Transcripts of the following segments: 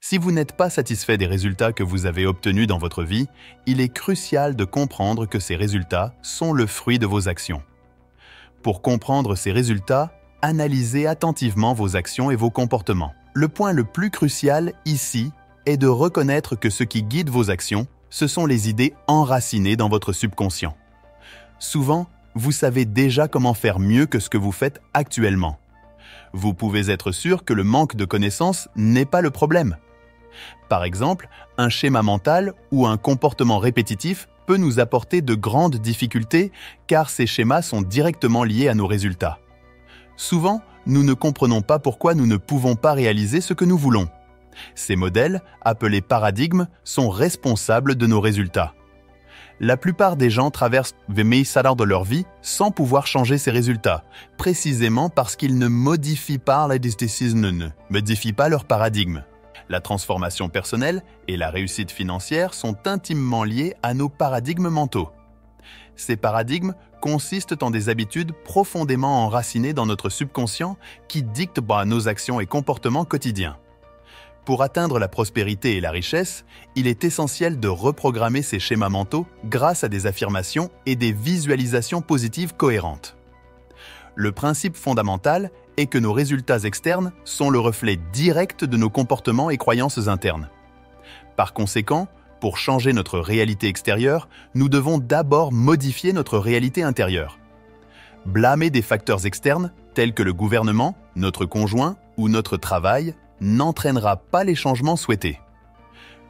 Si vous n'êtes pas satisfait des résultats que vous avez obtenus dans votre vie, il est crucial de comprendre que ces résultats sont le fruit de vos actions. Pour comprendre ces résultats, analysez attentivement vos actions et vos comportements. Le point le plus crucial ici est de reconnaître que ce qui guide vos actions, ce sont les idées enracinées dans votre subconscient. Souvent, vous savez déjà comment faire mieux que ce que vous faites actuellement. Vous pouvez être sûr que le manque de connaissances n'est pas le problème. Par exemple, un schéma mental ou un comportement répétitif peut nous apporter de grandes difficultés car ces schémas sont directement liés à nos résultats. Souvent, nous ne comprenons pas pourquoi nous ne pouvons pas réaliser ce que nous voulons. Ces modèles, appelés paradigmes, sont responsables de nos résultats. La plupart des gens traversent les meilleurs de leur vie sans pouvoir changer ces résultats, précisément parce qu'ils ne modifient pas leur paradigme. La transformation personnelle et la réussite financière sont intimement liées à nos paradigmes mentaux. Ces paradigmes consistent en des habitudes profondément enracinées dans notre subconscient qui dictent nos actions et comportements quotidiens. Pour atteindre la prospérité et la richesse, il est essentiel de reprogrammer ces schémas mentaux grâce à des affirmations et des visualisations positives cohérentes. Le principe fondamental est que nos résultats externes sont le reflet direct de nos comportements et croyances internes. Par conséquent, pour changer notre réalité extérieure, nous devons d'abord modifier notre réalité intérieure. Blâmer des facteurs externes, tels que le gouvernement, notre conjoint ou notre travail, n'entraînera pas les changements souhaités.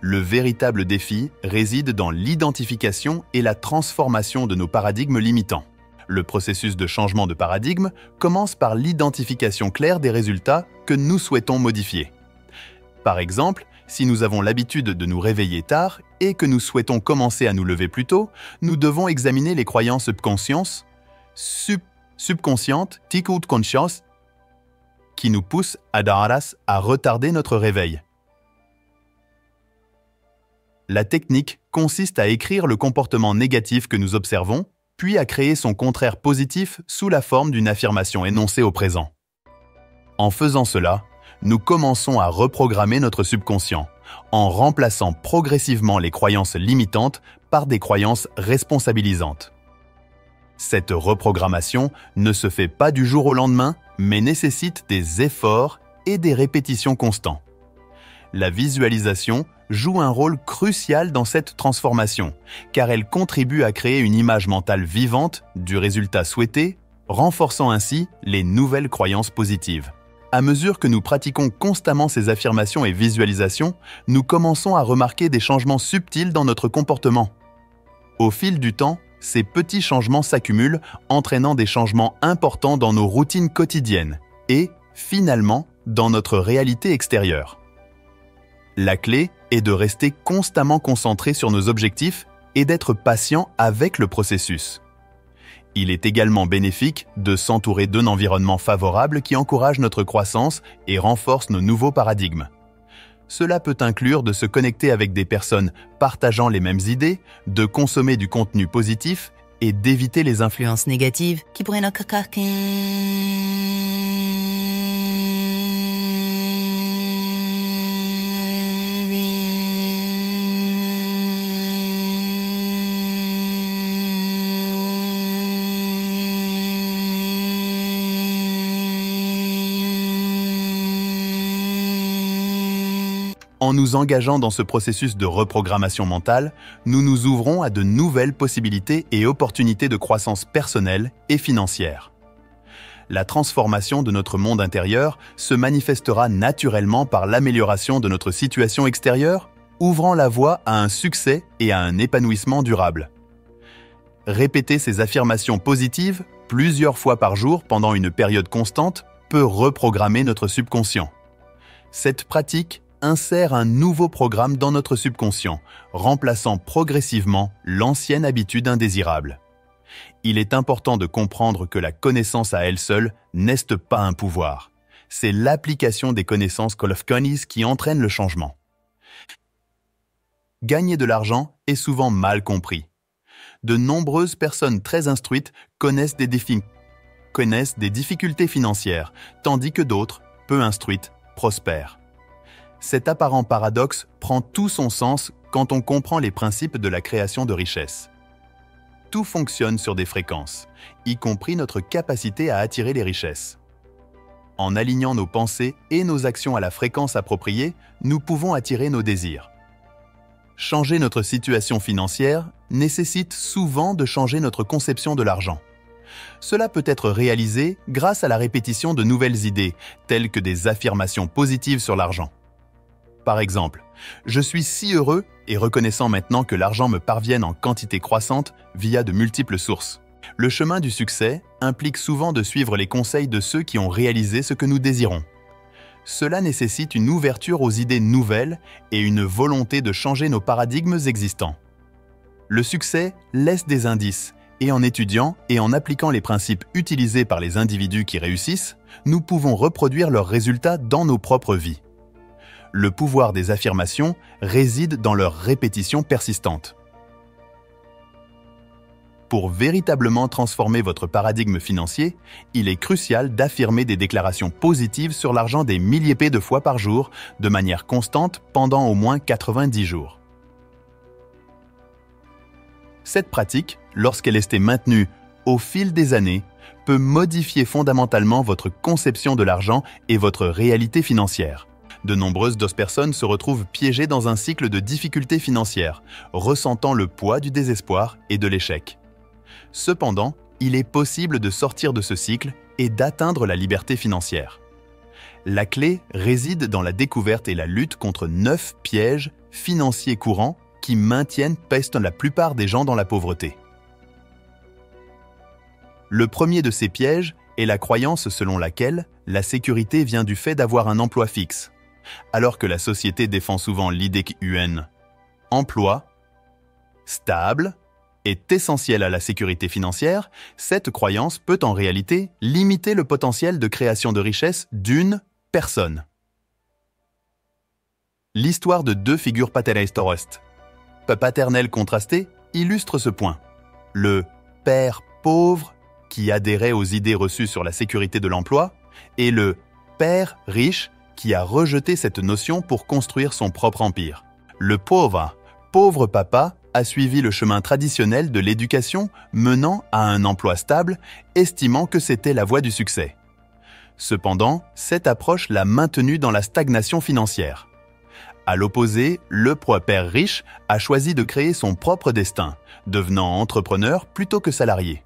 Le véritable défi réside dans l'identification et la transformation de nos paradigmes limitants. Le processus de changement de paradigme commence par l'identification claire des résultats que nous souhaitons modifier. Par exemple, si nous avons l'habitude de nous réveiller tard et que nous souhaitons commencer à nous lever plus tôt, nous devons examiner les croyances subconscientes qui nous poussent à retarder notre réveil. La technique consiste à écrire le comportement négatif que nous observons, puis à créer son contraire positif sous la forme d'une affirmation énoncée au présent. En faisant cela, nous commençons à reprogrammer notre subconscient, en remplaçant progressivement les croyances limitantes par des croyances responsabilisantes. Cette reprogrammation ne se fait pas du jour au lendemain, mais nécessite des efforts et des répétitions constants. La visualisation joue un rôle crucial dans cette transformation, car elle contribue à créer une image mentale vivante du résultat souhaité, renforçant ainsi les nouvelles croyances positives. À mesure que nous pratiquons constamment ces affirmations et visualisations, nous commençons à remarquer des changements subtils dans notre comportement. Au fil du temps, ces petits changements s'accumulent, entraînant des changements importants dans nos routines quotidiennes et, finalement, dans notre réalité extérieure. La clé est de rester constamment concentré sur nos objectifs et d'être patient avec le processus. Il est également bénéfique de s'entourer d'un environnement favorable qui encourage notre croissance et renforce nos nouveaux paradigmes. Cela peut inclure de se connecter avec des personnes partageant les mêmes idées, de consommer du contenu positif et d'éviter les influences négatives qui pourraient nous En nous engageant dans ce processus de reprogrammation mentale, nous nous ouvrons à de nouvelles possibilités et opportunités de croissance personnelle et financière. La transformation de notre monde intérieur se manifestera naturellement par l'amélioration de notre situation extérieure, ouvrant la voie à un succès et à un épanouissement durable. Répéter ces affirmations positives plusieurs fois par jour pendant une période constante peut reprogrammer notre subconscient. Cette pratique insère un nouveau programme dans notre subconscient, remplaçant progressivement l'ancienne habitude indésirable. Il est important de comprendre que la connaissance à elle seule n'est pas un pouvoir. C'est l'application des connaissances Kolofkonis qui entraîne le changement. Gagner de l'argent est souvent mal compris. De nombreuses personnes très instruites connaissent des difficultés financières, tandis que d'autres, peu instruites, prospèrent. cet apparent paradoxe prend tout son sens quand on comprend les principes de la création de richesse. Tout fonctionne sur des fréquences, y compris notre capacité à attirer les richesses. En alignant nos pensées et nos actions à la fréquence appropriée, nous pouvons attirer nos désirs. Changer notre situation financière nécessite souvent de changer notre conception de l'argent. Cela peut être réalisé grâce à la répétition de nouvelles idées, telles que des affirmations positives sur l'argent. Par exemple, « Je suis si heureux et reconnaissant maintenant que l'argent me parvienne en quantité croissante via de multiples sources. » Le chemin du succès implique souvent de suivre les conseils de ceux qui ont réalisé ce que nous désirons. Cela nécessite une ouverture aux idées nouvelles et une volonté de changer nos paradigmes existants. Le succès laisse des indices, et en étudiant et en appliquant les principes utilisés par les individus qui réussissent, nous pouvons reproduire leurs résultats dans nos propres vies. Le pouvoir des affirmations réside dans leur répétition persistante. Pour véritablement transformer votre paradigme financier, il est crucial d'affirmer des déclarations positives sur l'argent des milliers de fois par jour, de manière constante pendant au moins 90 jours. Cette pratique, lorsqu'elle est maintenue au fil des années, peut modifier fondamentalement votre conception de l'argent et votre réalité financière. De nombreuses personnes se retrouvent piégées dans un cycle de difficultés financières, ressentant le poids du désespoir et de l'échec. Cependant, il est possible de sortir de ce cycle et d'atteindre la liberté financière. La clé réside dans la découverte et la lutte contre 9 pièges financiers courants qui maintiennent la plupart des gens dans la pauvreté. Le premier de ces pièges est la croyance selon laquelle la sécurité vient du fait d'avoir un emploi fixe, alors que la société défend souvent l'idée qu'un emploi stable est essentiel à la sécurité financière. Cette croyance peut en réalité limiter le potentiel de création de richesse d'une personne. L'histoire de 2 figures paternelles contrastées illustre ce point. Le père pauvre qui adhérait aux idées reçues sur la sécurité de l'emploi et le père riche qui a rejeté cette notion pour construire son propre empire. Le pauvre papa a suivi le chemin traditionnel de l'éducation menant à un emploi stable, estimant que c'était la voie du succès. Cependant, cette approche l'a maintenu dans la stagnation financière. À l'opposé, le père riche a choisi de créer son propre destin, devenant entrepreneur plutôt que salarié.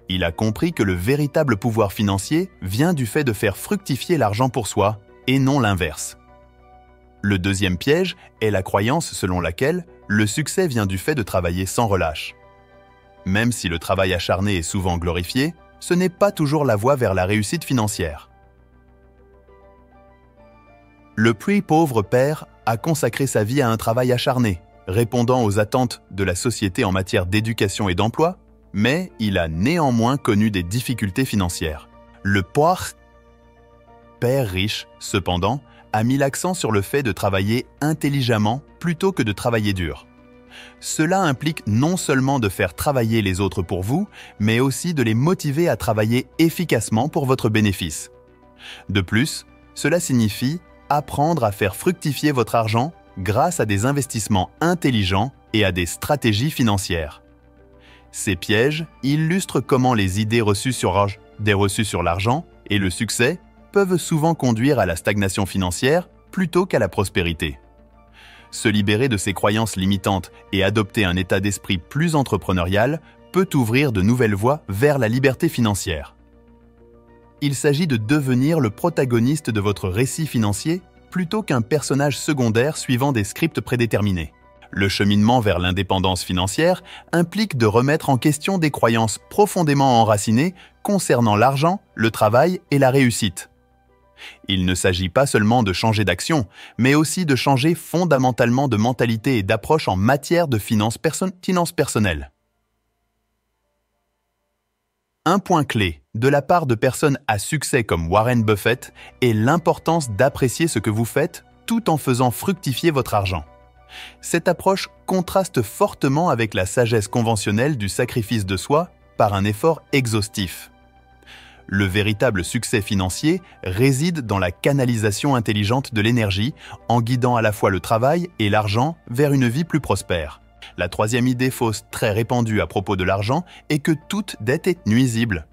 Il a compris que le véritable pouvoir financier vient du fait de faire fructifier l'argent pour soi, et non l'inverse. Le deuxième piège est la croyance selon laquelle le succès vient du fait de travailler sans relâche. Même si le travail acharné est souvent glorifié, ce n'est pas toujours la voie vers la réussite financière. Le pauvre père a consacré sa vie à un travail acharné, répondant aux attentes de la société en matière d'éducation et d'emploi, mais il a néanmoins connu des difficultés financières. Le père riche, cependant, a mis l'accent sur le fait de travailler intelligemment plutôt que de travailler dur. Cela implique non seulement de faire travailler les autres pour vous, mais aussi de les motiver à travailler efficacement pour votre bénéfice. De plus, cela signifie apprendre à faire fructifier votre argent grâce à des investissements intelligents et à des stratégies financières. Ces pièges illustrent comment les idées reçues sur l'argent et le succès peuvent souvent conduire à la stagnation financière plutôt qu'à la prospérité. Se libérer de ces croyances limitantes et adopter un état d'esprit plus entrepreneurial peut ouvrir de nouvelles voies vers la liberté financière. Il s'agit de devenir le protagoniste de votre récit financier plutôt qu'un personnage secondaire suivant des scripts prédéterminés. Le cheminement vers l'indépendance financière implique de remettre en question des croyances profondément enracinées concernant l'argent, le travail et la réussite. Il ne s'agit pas seulement de changer d'action, mais aussi de changer fondamentalement de mentalité et d'approche en matière de finances personnelles. Un point clé de la part de personnes à succès comme Warren Buffett est l'importance d'apprécier ce que vous faites tout en faisant fructifier votre argent. Cette approche contraste fortement avec la sagesse conventionnelle du sacrifice de soi par un effort exhaustif. Le véritable succès financier réside dans la canalisation intelligente de l'énergie, en guidant à la fois le travail et l'argent vers une vie plus prospère. La troisième idée fausse très répandue à propos de l'argent est que toute dette est nuisible.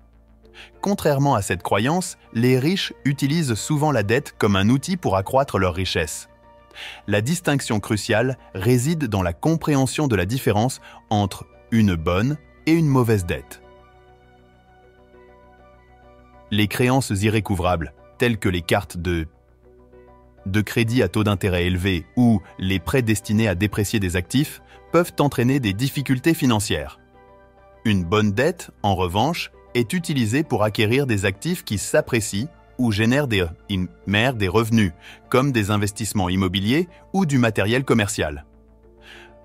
Contrairement à cette croyance, les riches utilisent souvent la dette comme un outil pour accroître leur richesse. La distinction cruciale réside dans la compréhension de la différence entre une bonne et une mauvaise dette. Les créances irrécouvrables, telles que les cartes de crédit à taux d'intérêt élevé ou les prêts destinés à déprécier des actifs, peuvent entraîner des difficultés financières. Une bonne dette, en revanche, est utilisée pour acquérir des actifs qui s'apprécient ou génèrent des revenus, comme des investissements immobiliers ou du matériel commercial.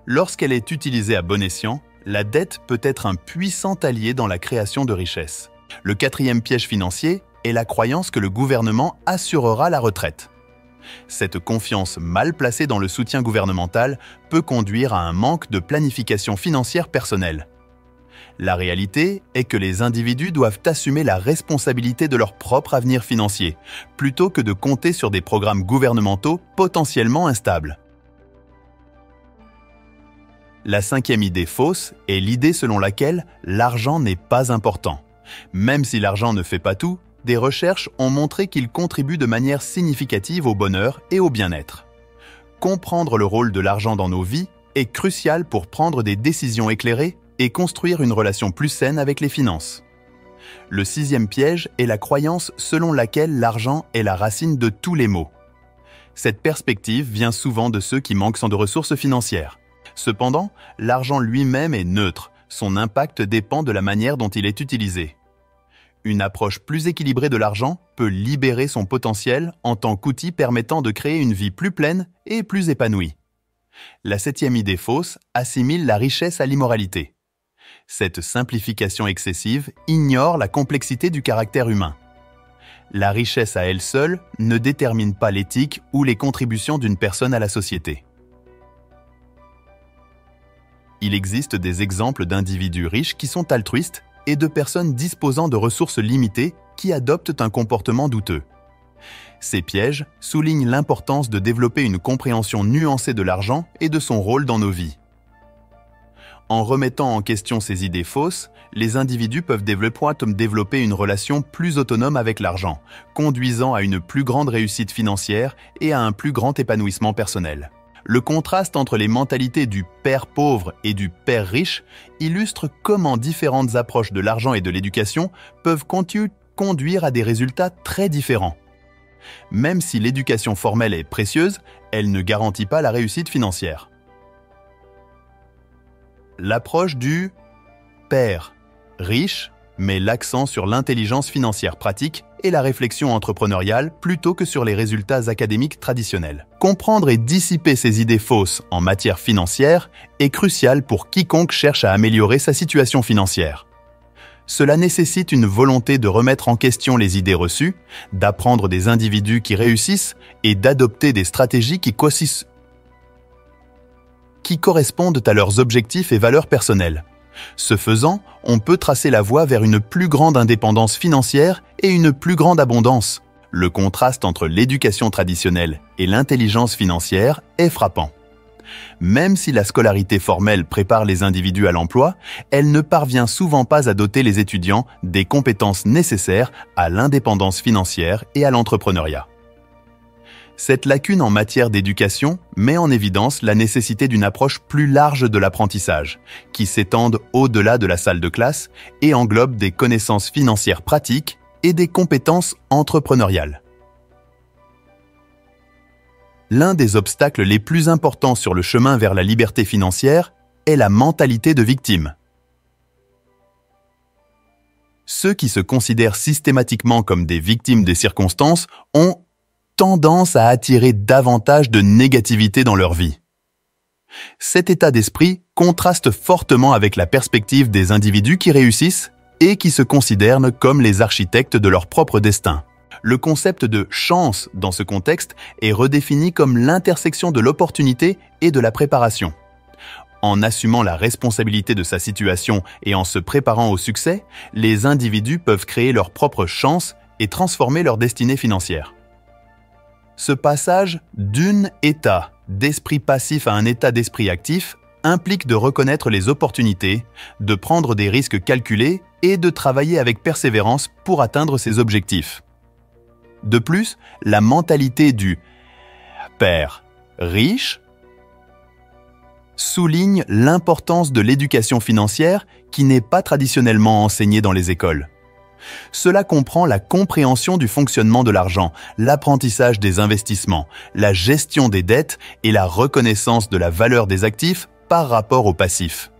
Lorsqu'elle est utilisée à bon escient, la dette peut être un puissant allié dans la création de richesses. Le quatrième piège financier est la croyance que le gouvernement assurera la retraite. Cette confiance mal placée dans le soutien gouvernemental peut conduire à un manque de planification financière personnelle. La réalité est que les individus doivent assumer la responsabilité de leur propre avenir financier, plutôt que de compter sur des programmes gouvernementaux potentiellement instables. La cinquième idée fausse est l'idée selon laquelle l'argent n'est pas important. Même si l'argent ne fait pas tout, des recherches ont montré qu'il contribue de manière significative au bonheur et au bien-être. Comprendre le rôle de l'argent dans nos vies est crucial pour prendre des décisions éclairées et construire une relation plus saine avec les finances. Le sixième piège est la croyance selon laquelle l'argent est la racine de tous les maux. Cette perspective vient souvent de ceux qui manquent de ressources financières. Cependant, l'argent lui-même est neutre, son impact dépend de la manière dont il est utilisé. Une approche plus équilibrée de l'argent peut libérer son potentiel en tant qu'outil permettant de créer une vie plus pleine et plus épanouie. La septième idée fausse assimile la richesse à l'immoralité. Cette simplification excessive ignore la complexité du caractère humain. La richesse à elle seule ne détermine pas l'éthique ou les contributions d'une personne à la société. Il existe des exemples d'individus riches qui sont altruistes et de personnes disposant de ressources limitées qui adoptent un comportement douteux. Ces pièges soulignent l'importance de développer une compréhension nuancée de l'argent et de son rôle dans nos vies. En remettant en question ces idées fausses, les individus peuvent développer une relation plus autonome avec l'argent, conduisant à une plus grande réussite financière et à un plus grand épanouissement personnel. Le contraste entre les mentalités du père pauvre et du père riche illustre comment différentes approches de l'argent et de l'éducation peuvent conduire à des résultats très différents. Même si l'éducation formelle est précieuse, elle ne garantit pas la réussite financière. L'approche du père riche met l'accent sur l'intelligence financière pratique et la réflexion entrepreneuriale plutôt que sur les résultats académiques traditionnels. Comprendre et dissiper ces idées fausses en matière financière est crucial pour quiconque cherche à améliorer sa situation financière. Cela nécessite une volonté de remettre en question les idées reçues, d'apprendre des individus qui réussissent et d'adopter des stratégies qui correspondent à leurs objectifs et valeurs personnelles. Ce faisant, on peut tracer la voie vers une plus grande indépendance financière et une plus grande abondance. Le contraste entre l'éducation traditionnelle et l'intelligence financière est frappant. Même si la scolarité formelle prépare les individus à l'emploi, elle ne parvient souvent pas à doter les étudiants des compétences nécessaires à l'indépendance financière et à l'entrepreneuriat. Cette lacune en matière d'éducation met en évidence la nécessité d'une approche plus large de l'apprentissage, qui s'étende au-delà de la salle de classe et englobe des connaissances financières pratiques et des compétences entrepreneuriales. L'un des obstacles les plus importants sur le chemin vers la liberté financière est la mentalité de victime. Ceux qui se considèrent systématiquement comme des victimes des circonstances ont tendance à attirer davantage de négativité dans leur vie. Cet état d'esprit contraste fortement avec la perspective des individus qui réussissent et qui se considèrent comme les architectes de leur propre destin. Le concept de chance dans ce contexte est redéfini comme l'intersection de l'opportunité et de la préparation. En assumant la responsabilité de sa situation et en se préparant au succès, les individus peuvent créer leurs propres chances et transformer leur destinée financière. Ce passage d'un état d'esprit passif à un état d'esprit actif implique de reconnaître les opportunités, de prendre des risques calculés et de travailler avec persévérance pour atteindre ses objectifs. De plus, la mentalité du « père riche » souligne l'importance de l'éducation financière qui n'est pas traditionnellement enseignée dans les écoles. Cela comprend la compréhension du fonctionnement de l'argent, l'apprentissage des investissements, la gestion des dettes et la reconnaissance de la valeur des actifs par rapport aux passifs.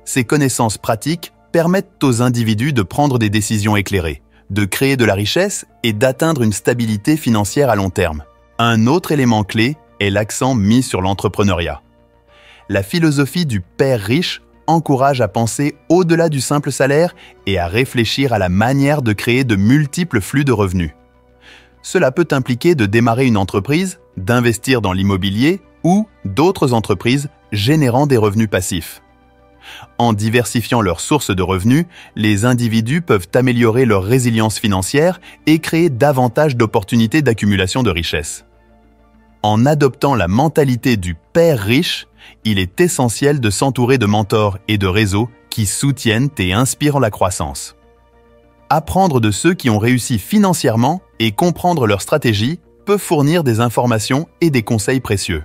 Ces connaissances pratiques permettent aux individus de prendre des décisions éclairées, de créer de la richesse et d'atteindre une stabilité financière à long terme. Un autre élément clé est l'accent mis sur l'entrepreneuriat. La philosophie du père riche encourage à penser au-delà du simple salaire et à réfléchir à la manière de créer de multiples flux de revenus. Cela peut impliquer de démarrer une entreprise, d'investir dans l'immobilier ou d'autres entreprises générant des revenus passifs. En diversifiant leurs sources de revenus, les individus peuvent améliorer leur résilience financière et créer davantage d'opportunités d'accumulation de richesses. En adoptant la mentalité du père riche, il est essentiel de s'entourer de mentors et de réseaux qui soutiennent et inspirent la croissance. Apprendre de ceux qui ont réussi financièrement et comprendre leur stratégie peut fournir des informations et des conseils précieux.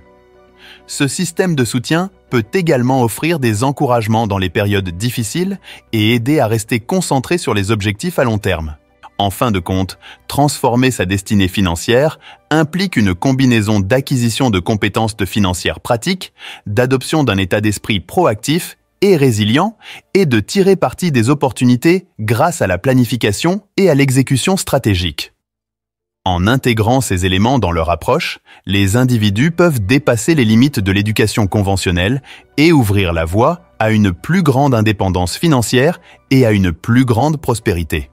Ce système de soutien peut également offrir des encouragements dans les périodes difficiles et aider à rester concentré sur les objectifs à long terme. En fin de compte, transformer sa destinée financière implique une combinaison d'acquisition de compétences financières pratiques, d'adoption d'un état d'esprit proactif et résilient, et de tirer parti des opportunités grâce à la planification et à l'exécution stratégique. En intégrant ces éléments dans leur approche, les individus peuvent dépasser les limites de l'éducation conventionnelle et ouvrir la voie à une plus grande indépendance financière et à une plus grande prospérité.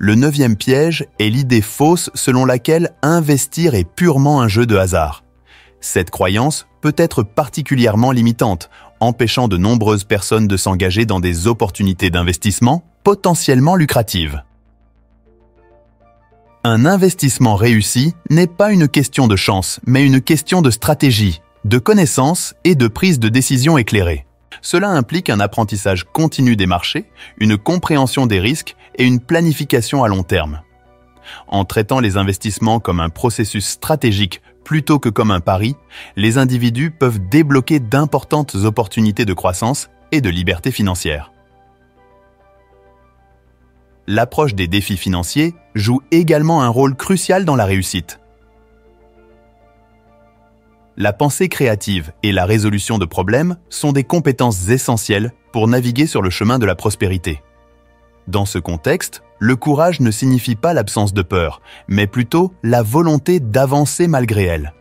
Le 9e piège est l'idée fausse selon laquelle investir est purement un jeu de hasard. Cette croyance peut être particulièrement limitante, empêchant de nombreuses personnes de s'engager dans des opportunités d'investissement potentiellement lucratives. Un investissement réussi n'est pas une question de chance, mais une question de stratégie, de connaissance et de prise de décision éclairée. Cela implique un apprentissage continu des marchés, une compréhension des risques et une planification à long terme. En traitant les investissements comme un processus stratégique plutôt que comme un pari, les individus peuvent débloquer d'importantes opportunités de croissance et de liberté financière. L'approche des défis financiers joue également un rôle crucial dans la réussite. La pensée créative et la résolution de problèmes sont des compétences essentielles pour naviguer sur le chemin de la prospérité. Dans ce contexte, le courage ne signifie pas l'absence de peur, mais plutôt la volonté d'avancer malgré elle.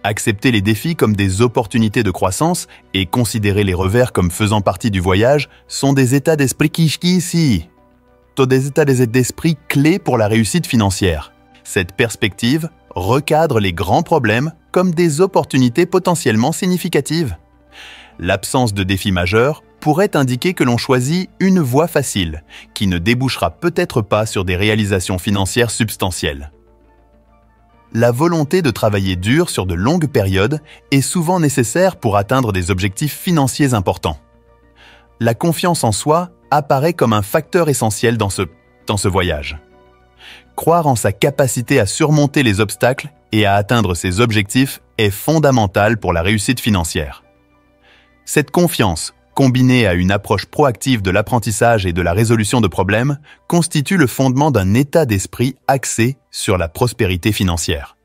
Accepter les défis comme des opportunités de croissance et considérer les revers comme faisant partie du voyage sont des états d'esprit des états d'esprit clés pour la réussite financière. Cette perspective recadre les grands problèmes comme des opportunités potentiellement significatives. L'absence de défis majeurs pourrait indiquer que l'on choisit une voie facile, qui ne débouchera peut-être pas sur des réalisations financières substantielles. La volonté de travailler dur sur de longues périodes est souvent nécessaire pour atteindre des objectifs financiers importants. La confiance en soi apparaît comme un facteur essentiel dans ce voyage. Croire en sa capacité à surmonter les obstacles et à atteindre ses objectifs est fondamental pour la réussite financière. Cette confiance, combinée à une approche proactive de l'apprentissage et de la résolution de problèmes, constitue le fondement d'un état d'esprit axé sur la prospérité financière.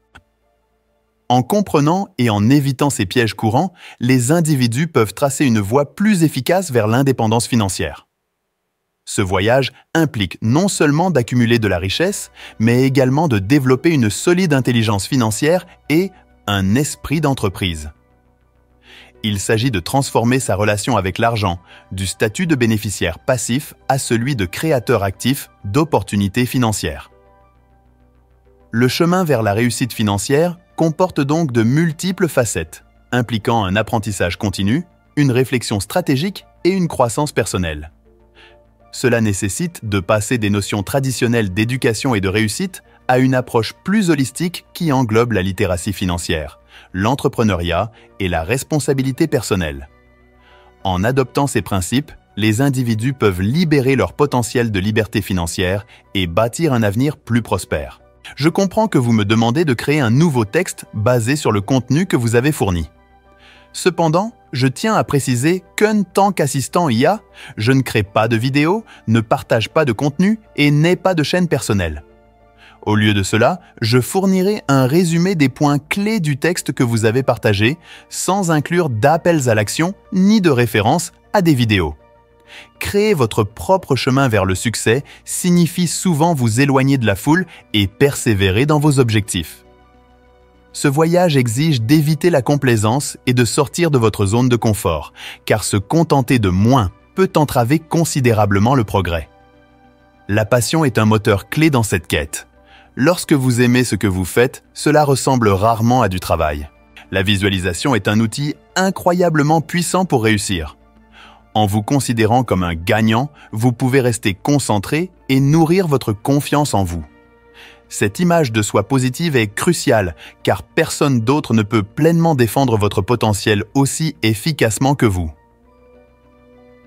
En comprenant et en évitant ces pièges courants, les individus peuvent tracer une voie plus efficace vers l'indépendance financière. Ce voyage implique non seulement d'accumuler de la richesse, mais également de développer une solide intelligence financière et un esprit d'entreprise. Il s'agit de transformer sa relation avec l'argent, du statut de bénéficiaire passif à celui de créateur actif d'opportunités financières. Le chemin vers la réussite financière comporte donc de multiples facettes. impliquant un apprentissage continu, une réflexion stratégique et une croissance personnelle. Cela nécessite de passer des notions traditionnelles d'éducation et de réussite à une approche plus holistique qui englobe la littératie financière, l'entrepreneuriat et la responsabilité personnelle. En adoptant ces principes, les individus peuvent libérer leur potentiel de liberté financière et bâtir un avenir plus prospère. Je comprends que vous me demandez de créer un nouveau texte basé sur le contenu que vous avez fourni. Cependant, je tiens à préciser qu'en tant qu'assistant IA, je ne crée pas de vidéos, ne partage pas de contenu et n'ai pas de chaîne personnelle. Au lieu de cela, je fournirai un résumé des points clés du texte que vous avez partagé, sans inclure d'appels à l'action ni de références à des vidéos. Créer votre propre chemin vers le succès signifie souvent vous éloigner de la foule et persévérer dans vos objectifs. Ce voyage exige d'éviter la complaisance et de sortir de votre zone de confort, car se contenter de moins peut entraver considérablement le progrès. La passion est un moteur clé dans cette quête. Lorsque vous aimez ce que vous faites, cela ressemble rarement à du travail. La visualisation est un outil incroyablement puissant pour réussir. En vous considérant comme un gagnant, vous pouvez rester concentré et nourrir votre confiance en vous. Cette image de soi positive est cruciale, car personne d'autre ne peut pleinement défendre votre potentiel aussi efficacement que vous.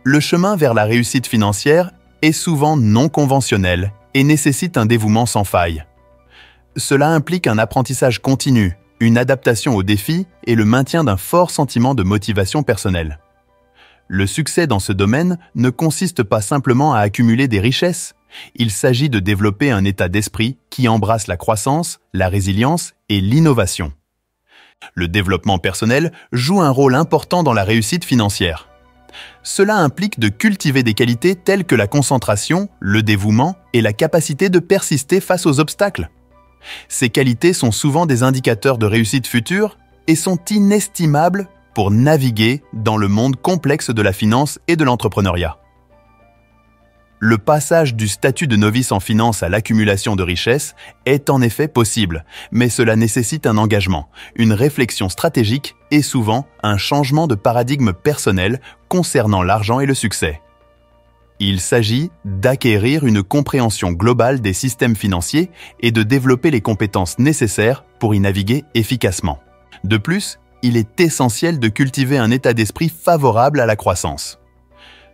Le chemin vers la réussite financière est souvent non conventionnel et nécessite un dévouement sans faille. Cela implique un apprentissage continu, une adaptation aux défis et le maintien d'un fort sentiment de motivation personnelle. Le succès dans ce domaine ne consiste pas simplement à accumuler des richesses. Il s'agit de développer un état d'esprit qui embrasse la croissance, la résilience et l'innovation. Le développement personnel joue un rôle important dans la réussite financière. Cela implique de cultiver des qualités telles que la concentration, le dévouement et la capacité de persister face aux obstacles. Ces qualités sont souvent des indicateurs de réussite future et sont inestimables pour naviguer dans le monde complexe de la finance et de l'entrepreneuriat. Le passage du statut de novice en finance à l'accumulation de richesses est en effet possible, mais cela nécessite un engagement, une réflexion stratégique et souvent un changement de paradigme personnel concernant l'argent et le succès. Il s'agit d'acquérir une compréhension globale des systèmes financiers et de développer les compétences nécessaires pour y naviguer efficacement. De plus, il est essentiel de cultiver un état d'esprit favorable à la croissance.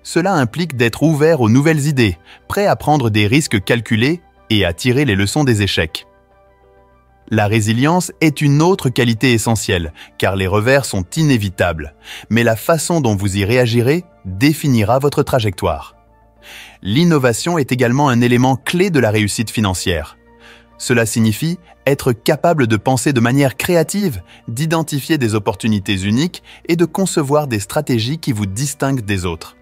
Cela implique d'être ouvert aux nouvelles idées, prêt à prendre des risques calculés et à tirer les leçons des échecs. La résilience est une autre qualité essentielle, car les revers sont inévitables, mais la façon dont vous y réagirez définira votre trajectoire. L'innovation est également un élément clé de la réussite financière. Cela signifie être capable de penser de manière créative, d'identifier des opportunités uniques et de concevoir des stratégies qui vous distinguent des autres.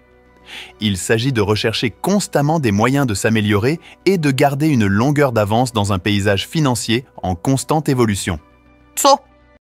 Il s'agit de rechercher constamment des moyens de s'améliorer et de garder une longueur d'avance dans un paysage financier en constante évolution.